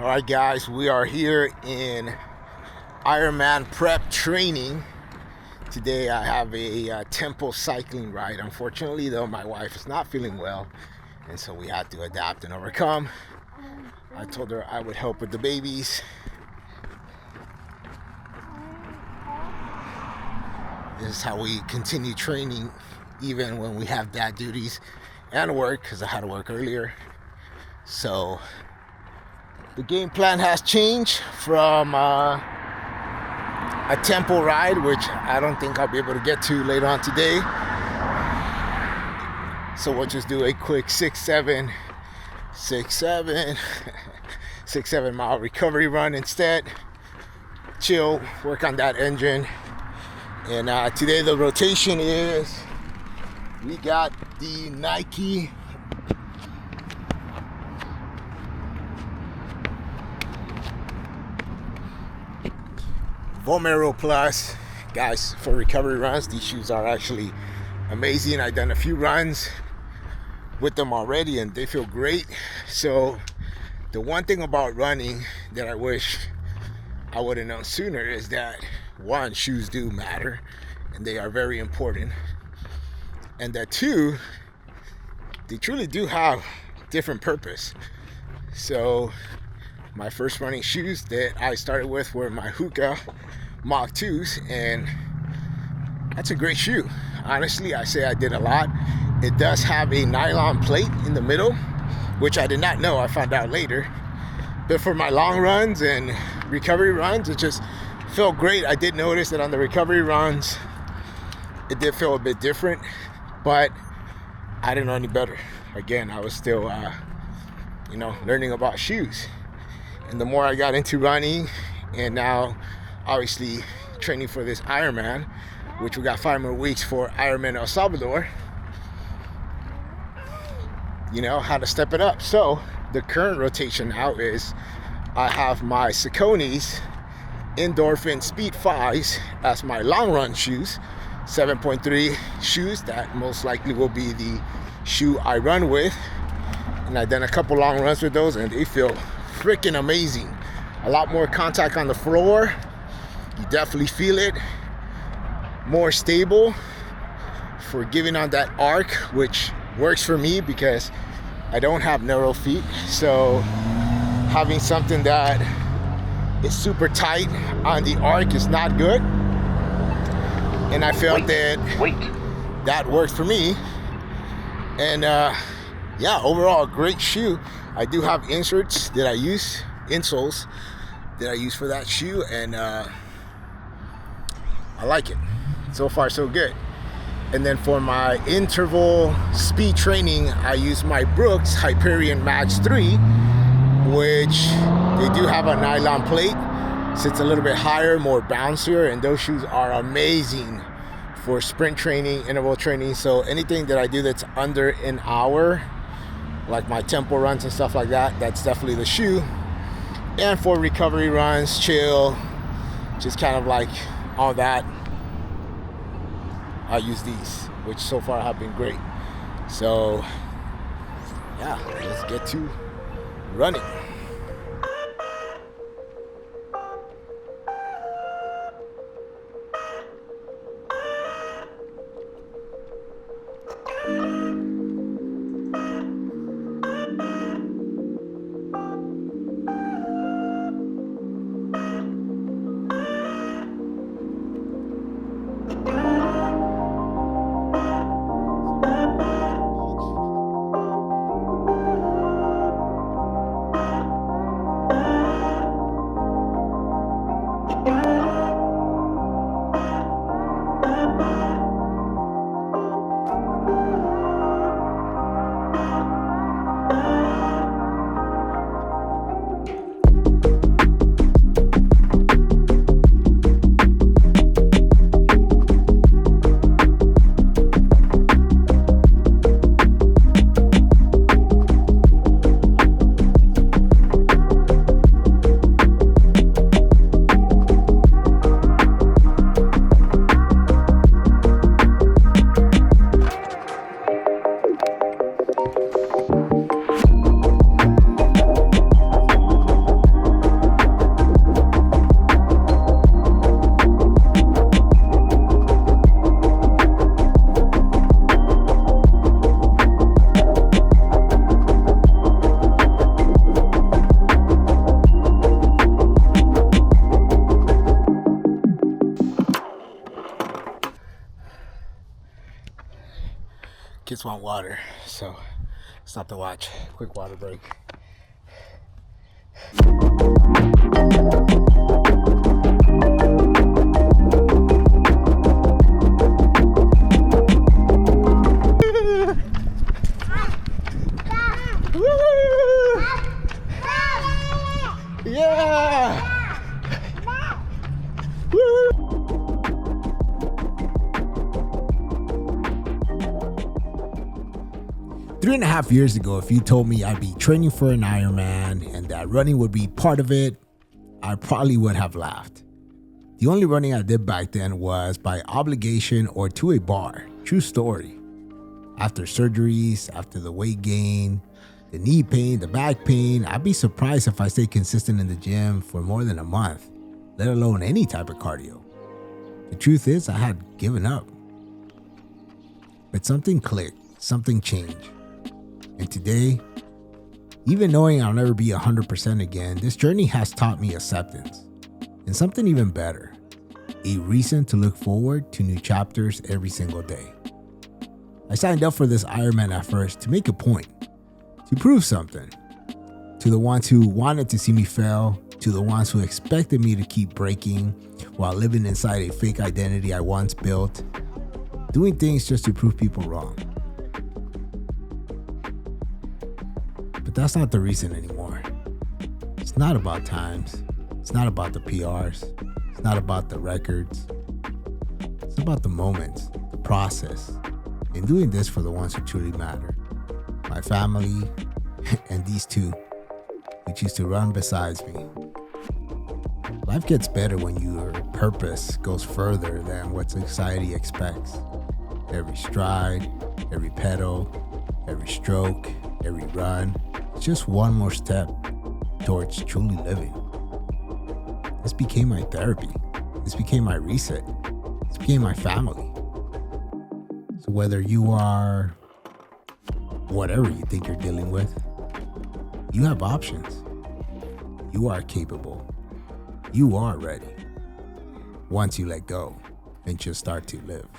All right, guys, we are here in Ironman prep training. Today I have a tempo cycling ride. Unfortunately, though, my wife is not feeling well, and so we had to adapt and overcome. I told her I would help with the babies. This is how we continue training even when we have dad duties and work, because I had to work earlier. So the game plan has changed from a tempo ride, which I don't think I'll be able to get to later on today. So we'll just do a quick 6-7 mile recovery run instead. Chill, work on that engine. And today the rotation is, we got the Nike Vomero Plus. Guys, for recovery runs, these shoes are actually amazing. I've done a few runs with them already and they feel great. So the one thing about running that I wish I would have known sooner is that, one, shoes do matter and they are very important, and that two, they truly do have different purpose. So my first running shoes that I started with were my Hoka Mach 2s, and that's a great shoe. Honestly, I say I did a lot. It does have a nylon plate in the middle, which I did not know. I found out later. But for my long runs and recovery runs, it just felt great. I did notice that on the recovery runs, it did feel a bit different, but I didn't know any better. Again, I was still, learning about shoes. And the more I got into running, and now obviously training for this Ironman, which we got 5 more weeks for Ironman El Salvador, how to step it up. So the current rotation now is I have my Saucony's Endorphin Speed 5s as my long run shoes, 7.3 shoes. That most likely will be the shoe I run with. And I've done a couple long runs with those and they feel freaking amazing. A lot more contact on the floor. You definitely feel it. More stable for giving on that arc, which works for me because I don't have narrow feet. So having something that is super tight on the arc is not good. And I felt that worked for me. And overall, great shoe. I do have insoles that I use for that shoe, and I like it. So far, so good. And then for my interval speed training, I use my Brooks Hyperion Max 3, which they do have a nylon plate. Sits a little bit higher, more bouncier, and those shoes are amazing for sprint training, interval training. So anything that I do that's under an hour, like my tempo runs and stuff like that, that's definitely the shoe. And for recovery runs, chill, just kind of like all that, I use these, which so far have been great. So yeah, let's get to running. water, so stop to watch. Quick water break. Yeah! 3.5 years ago, if you told me I'd be training for an Ironman and that running would be part of it, I probably would have laughed. The only running I did back then was by obligation or to a bar. True story. After surgeries, after the weight gain, the knee pain, the back pain, I'd be surprised if I stayed consistent in the gym for more than a month, let alone any type of cardio. The truth is, I had given up. But something clicked, something changed. And today, even knowing I'll never be 100% again, this journey has taught me acceptance. And something even better, a reason to look forward to new chapters every single day. I signed up for this Ironman at first to make a point, to prove something. To the ones who wanted to see me fail, to the ones who expected me to keep breaking while living inside a fake identity I once built, doing things just to prove people wrong. But that's not the reason anymore. It's not about times. It's not about the PRs. It's not about the records. It's about the moments, the process, and doing this for the ones who truly matter. My family and these two who choose to run besides me. Life gets better when your purpose goes further than what society expects. Every stride, every pedal, every stroke, every run, it's just one more step towards truly living. This became my therapy. This became my reset. This became my family. So whether you are whatever you think you're dealing with, you have options. You are capable. You are ready. Once you let go and just start to live.